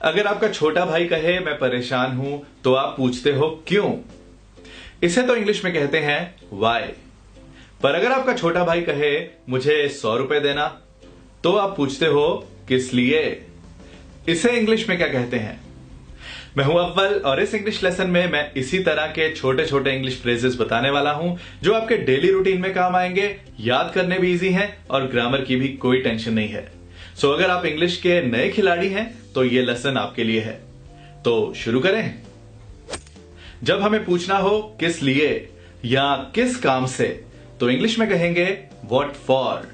अगर आपका छोटा भाई कहे मैं परेशान हूं तो आप पूछते हो क्यों। इसे तो इंग्लिश में कहते हैं वाई। पर अगर आपका छोटा भाई कहे मुझे 100 रुपए देना तो आप पूछते हो किस लिए। इसे इंग्लिश में क्या कहते हैं। मैं हूं अव्वल और इस इंग्लिश लेसन में मैं इसी तरह के छोटे छोटे इंग्लिश फ्रेजेस बताने वाला हूं जो आपके डेली रूटीन में काम आएंगे, याद करने भी इजी हैं और ग्रामर की भी कोई टेंशन नहीं है। सो अगर आप इंग्लिश के नए खिलाड़ी हैं तो ये लेसन आपके लिए है। तो शुरू करें। जब हमें पूछना हो किस लिए या किस काम से तो इंग्लिश में कहेंगे व्हाट फॉर।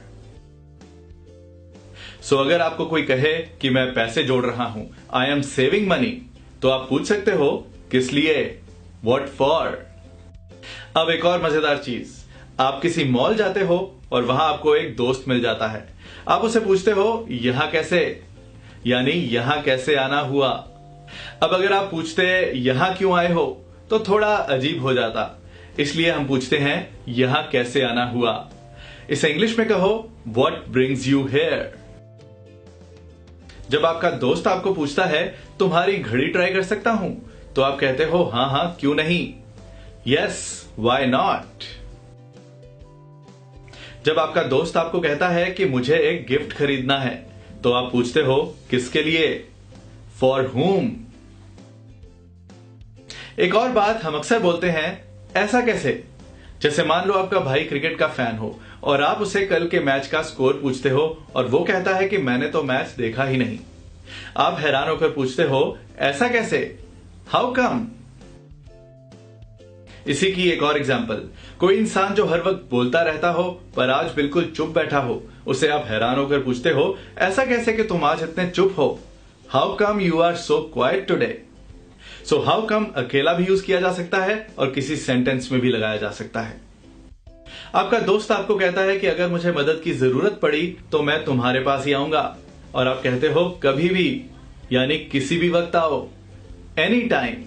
सो अगर आपको कोई कहे कि मैं पैसे जोड़ रहा हूं, आई एम सेविंग मनी, तो आप पूछ सकते हो किस लिए, व्हाट फॉर। अब एक और मजेदार चीज, आप किसी मॉल जाते हो और वहां आपको एक दोस्त मिल जाता है। आप उसे पूछते हो यहां कैसे, यानी यहां कैसे आना हुआ। अब अगर आप पूछते यहां क्यों आए हो तो थोड़ा अजीब हो जाता, इसलिए हम पूछते हैं यहां कैसे आना हुआ। इसे इंग्लिश में कहो व्हाट ब्रिंग्स यू हियर। जब आपका दोस्त आपको पूछता है तुम्हारी घड़ी ट्राई कर सकता हूं तो आप कहते हो हां क्यों नहीं, यस व्हाई नॉट। जब आपका दोस्त आपको कहता है कि मुझे एक गिफ्ट खरीदना है तो आप पूछते हो किसके लिए, फॉर हुम। एक और बात हम अक्सर बोलते हैं ऐसा कैसे। जैसे मान लो आपका भाई क्रिकेट का फैन हो और आप उसे कल के मैच का स्कोर पूछते हो और वो कहता है कि मैंने तो मैच देखा ही नहीं। आप हैरान होकर पूछते हो ऐसा कैसे, हाउ कम। इसी की एक और एग्जांपल, कोई इंसान जो हर वक्त बोलता रहता हो पर आज बिल्कुल चुप बैठा हो, उसे आप हैरान होकर पूछते हो ऐसा कैसे कि तुम आज इतने चुप हो, how come you are so quiet today. So how come अकेला भी यूज किया जा सकता है और किसी सेंटेंस में भी लगाया जा सकता है। आपका दोस्त आपको कहता है कि अगर मुझे मदद की जरूरत पड़ी तो मैं तुम्हारे पास ही आऊंगा, और आप कहते हो कभी भी, यानी किसी भी वक्त आओ, एनी टाइम।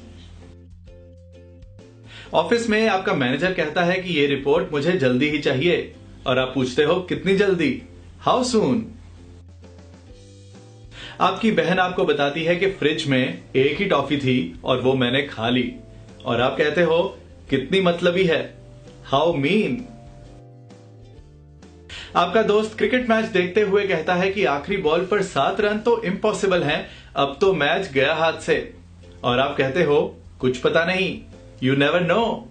ऑफिस में आपका मैनेजर कहता है कि ये रिपोर्ट मुझे जल्दी ही चाहिए और आप पूछते हो कितनी जल्दी, हाउ सून। आपकी बहन आपको बताती है कि फ्रिज में एक ही टॉफी थी और वो मैंने खा ली, और आप कहते हो कितनी मतलबी है, हाउ मीन। आपका दोस्त क्रिकेट मैच देखते हुए कहता है कि आखिरी बॉल पर 7 रन तो इम्पॉसिबल हैं, अब तो मैच गया हाथ से, और आप कहते हो कुछ पता नहीं, यू नेवर नो,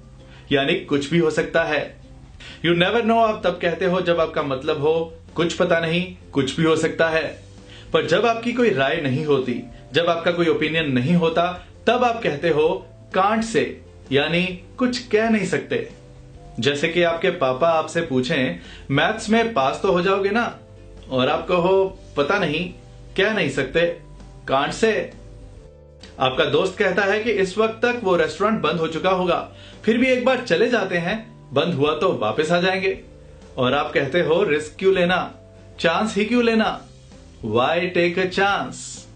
यानी कुछ भी हो सकता है। यू नेवर नो आप तब कहते हो जब आपका मतलब हो कुछ पता नहीं, कुछ भी हो सकता है। पर जब आपकी कोई राय नहीं होती, जब आपका कोई ओपिनियन नहीं होता, तब आप कहते हो कांट से, यानी कुछ कह नहीं सकते। जैसे कि आपके पापा आपसे पूछें मैथ्स में पास तो हो जाओगे ना, और आप कहो पता नहीं, कह नहीं सकते, कांट से। आपका दोस्त कहता है कि इस वक्त तक वो रेस्टोरेंट बंद हो चुका होगा, फिर भी एक बार चले जाते हैं, बंद हुआ तो वापस आ जाएंगे, और आप कहते हो रिस्क क्यों लेना, चांस ही क्यों लेना, वाई टेक अ चांस।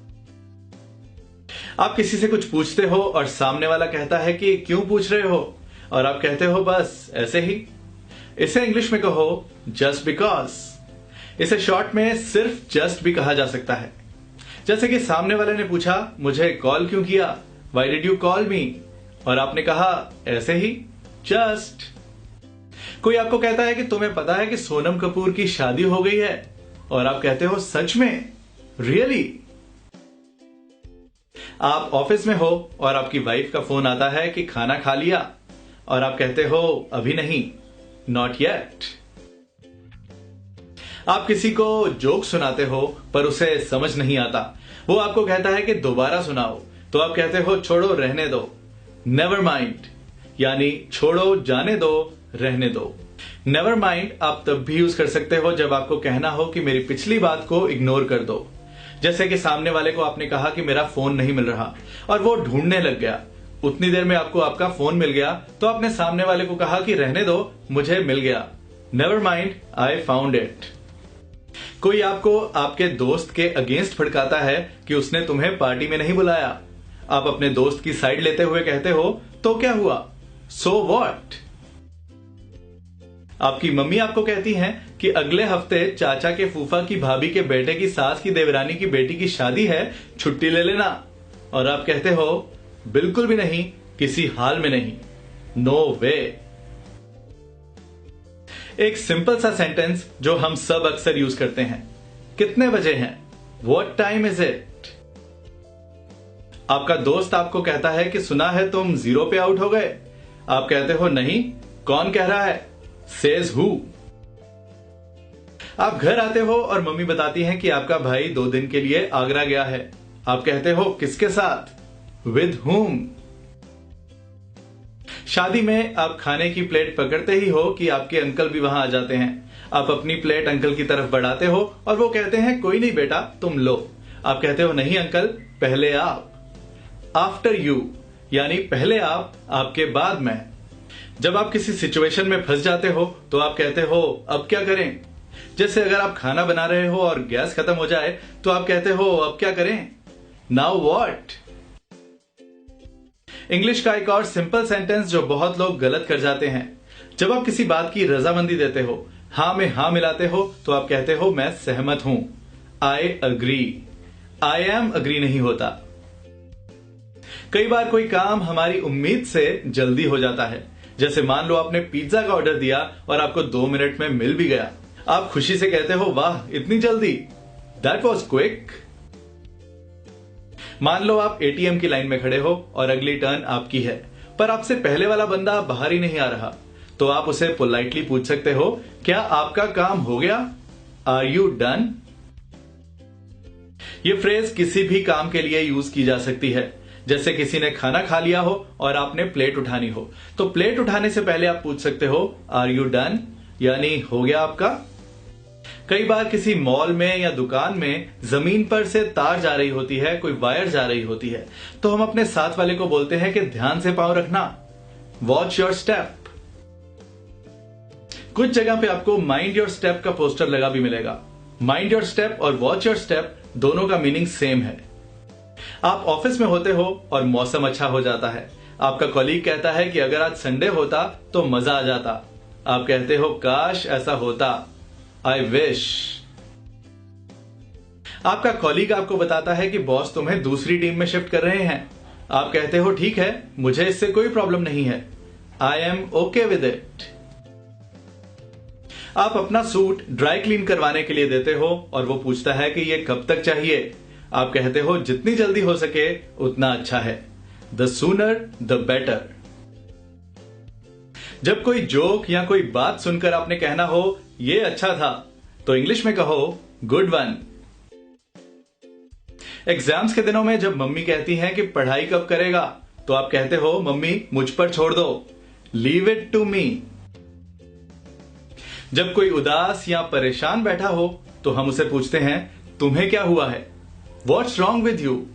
आप किसी से कुछ पूछते हो और सामने वाला कहता है कि क्यों पूछ रहे हो, और आप कहते हो बस ऐसे ही। इसे इंग्लिश में कहो जस्ट बिकॉज। इसे शॉर्ट में सिर्फ जस्ट भी कहा जा सकता है। जैसे कि सामने वाले ने पूछा मुझे कॉल क्यों किया, वाई डिड यू कॉल मी, और आपने कहा ऐसे ही, जस्ट। कोई आपको कहता है कि तुम्हें पता है कि सोनम कपूर की शादी हो गई है, और आप कहते हो सच में, रियली। आप ऑफिस में हो और आपकी वाइफ का फोन आता है कि खाना खा लिया, और आप कहते हो अभी नहीं, नॉट येट। आप किसी को जोक सुनाते हो पर उसे समझ नहीं आता, वो आपको कहता है कि दोबारा सुनाओ, तो आप कहते हो छोड़ो रहने दो, नेवर माइंड, यानी छोड़ो जाने दो, रहने दो। नेवर माइंड आप तब भी यूज कर सकते हो जब आपको कहना हो कि मेरी पिछली बात को इग्नोर कर दो। जैसे कि सामने वाले को आपने कहा कि मेरा फोन नहीं मिल रहा और वो ढूंढने लग गया, उतनी देर में आपको आपका फोन मिल गया, तो आपने सामने वाले को कहा कि रहने दो, मुझे मिल गया, never mind, I found it. कोई आपको आपके दोस्त के अगेंस्ट भड़काता है कि उसने तुम्हें पार्टी में नहीं बुलाया, आप अपने दोस्त की साइड लेते हुए कहते हो तो क्या हुआ, सो व्हाट। आपकी मम्मी आपको कहती हैं कि अगले हफ्ते चाचा के फूफा की भाभी के बेटे की सास की देवरानी की बेटी की शादी है, छुट्टी ले लेना। और आप कहते हो बिल्कुल भी नहीं, किसी हाल में नहीं, नो वे। एक सिंपल सा सेंटेंस जो हम सब अक्सर यूज करते हैं, कितने बजे हैं, व्हाट टाइम इज इट। आपका दोस्त आपको कहता है कि सुना है तुम 0 पे आउट हो गए। आप कहते हो नहीं, कौन कह रहा है, सेज हु। आप घर आते हो और मम्मी बताती हैं कि आपका भाई 2 दिन के लिए आगरा गया है। आप कहते हो किसके साथ, विद हुम। शादी में आप खाने की प्लेट पकड़ते ही हो कि आपके अंकल भी वहां आ जाते हैं। आप अपनी प्लेट अंकल की तरफ बढ़ाते हो और वो कहते हैं कोई नहीं बेटा तुम लो। आप कहते हो नहीं अंकल, पहले आप। आफ्टर यू यानी पहले आप, आपके बाद मैं। जब आप किसी सिचुएशन में फंस जाते हो तो आप कहते हो अब क्या करें। जैसे अगर आप खाना बना रहे हो और गैस खत्म हो जाए तो आप कहते हो अब क्या करें, नाउ व्हाट। इंग्लिश का एक और सिंपल सेंटेंस जो बहुत लोग गलत कर जाते हैं, जब आप किसी बात की रजामंदी देते हो, हां में हां मिलाते हो, तो आप कहते हो मैं सहमत हूं, I agree. I am agree नहीं होता। कई बार कोई काम हमारी उम्मीद से जल्दी हो जाता है। जैसे मान लो आपने पिज्जा का ऑर्डर दिया और आपको 2 मिनट में मिल भी गया। आप खुशी से कहते हो वाह इतनी जल्दी, दैट वॉज क्विक। मान लो आप एटीएम की लाइन में खड़े हो और अगली टर्न आपकी है, पर आपसे पहले वाला बंदा बाहर ही नहीं आ रहा, तो आप उसे पोलाइटली पूछ सकते हो क्या आपका काम हो गया, आर यू डन। ये फ्रेज किसी भी काम के लिए यूज की जा सकती है। जैसे किसी ने खाना खा लिया हो और आपने प्लेट उठानी हो, तो प्लेट उठाने से पहले आप पूछ सकते हो आर यू डन, यानी हो गया आपका। कई बार किसी मॉल में या दुकान में जमीन पर से तार जा रही होती है, कोई वायर जा रही होती है, तो हम अपने साथ वाले को बोलते हैं कि ध्यान से पांव रखना, वॉच योर स्टेप। कुछ जगह पे आपको माइंड योर स्टेप का पोस्टर लगा भी मिलेगा। माइंड योर स्टेप और वॉच योर स्टेप दोनों का मीनिंग सेम है। आप ऑफिस में होते हो और मौसम अच्छा हो जाता है। आपका कॉलीग कहता है कि अगर आज संडे होता तो मजा आ जाता। आप कहते हो काश ऐसा होता, आई विश। आपका कॉलीग आपको बताता है कि बॉस तुम्हें दूसरी टीम में शिफ्ट कर रहे हैं। आप कहते हो ठीक है, मुझे इससे कोई प्रॉब्लम नहीं है, I am okay with it. आप अपना सूट ड्राई क्लीन करवाने के लिए देते हो और वो पूछता है कि ये कब तक चाहिए। आप कहते हो जितनी जल्दी हो सके उतना अच्छा है, द सूनर द बेटर। जब कोई जोक या कोई बात सुनकर आपने कहना हो ये अच्छा था, तो इंग्लिश में कहो गुड वन। एग्जाम्स के दिनों में जब मम्मी कहती हैं कि पढ़ाई कब करेगा, तो आप कहते हो मम्मी मुझ पर छोड़ दो, लीव इट टू मी। जब कोई उदास या परेशान बैठा हो तो हम उसे पूछते हैं तुम्हें क्या हुआ है, व्हाट्स रॉन्ग विद यू।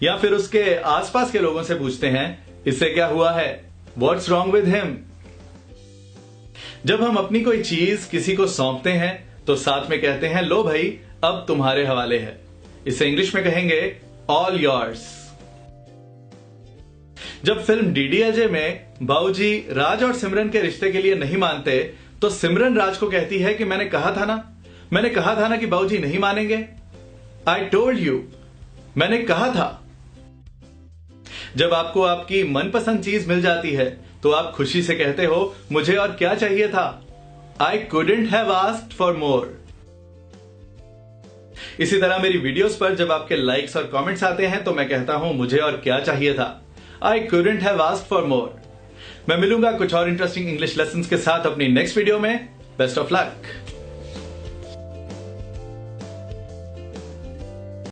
या फिर उसके आसपास के लोगों से पूछते हैं इससे क्या हुआ है, व्हाट्स रॉन्ग विद हिम। जब हम अपनी कोई चीज किसी को सौंपते हैं तो साथ में कहते हैं लो भाई अब तुम्हारे हवाले है। इसे इंग्लिश में कहेंगे ऑल योर्स। जब फिल्म डीडीएलजे में बाबूजी राज और सिमरन के रिश्ते के लिए नहीं मानते, तो सिमरन राज को कहती है कि मैंने कहा था ना कि बाबूजी नहीं मानेंगे, आई टोल्ड यू, मैंने कहा था। जब आपको आपकी मनपसंद चीज मिल जाती है तो आप खुशी से कहते हो मुझे और क्या चाहिए था, I couldn't have asked for more. इसी तरह मेरी वीडियोस पर जब आपके लाइक्स और कमेंट्स आते हैं तो मैं कहता हूं मुझे और क्या चाहिए था, I couldn't have asked for more. मैं मिलूंगा कुछ और इंटरेस्टिंग इंग्लिश लेसन्स के साथ अपनी नेक्स्ट वीडियो में। Best of luck.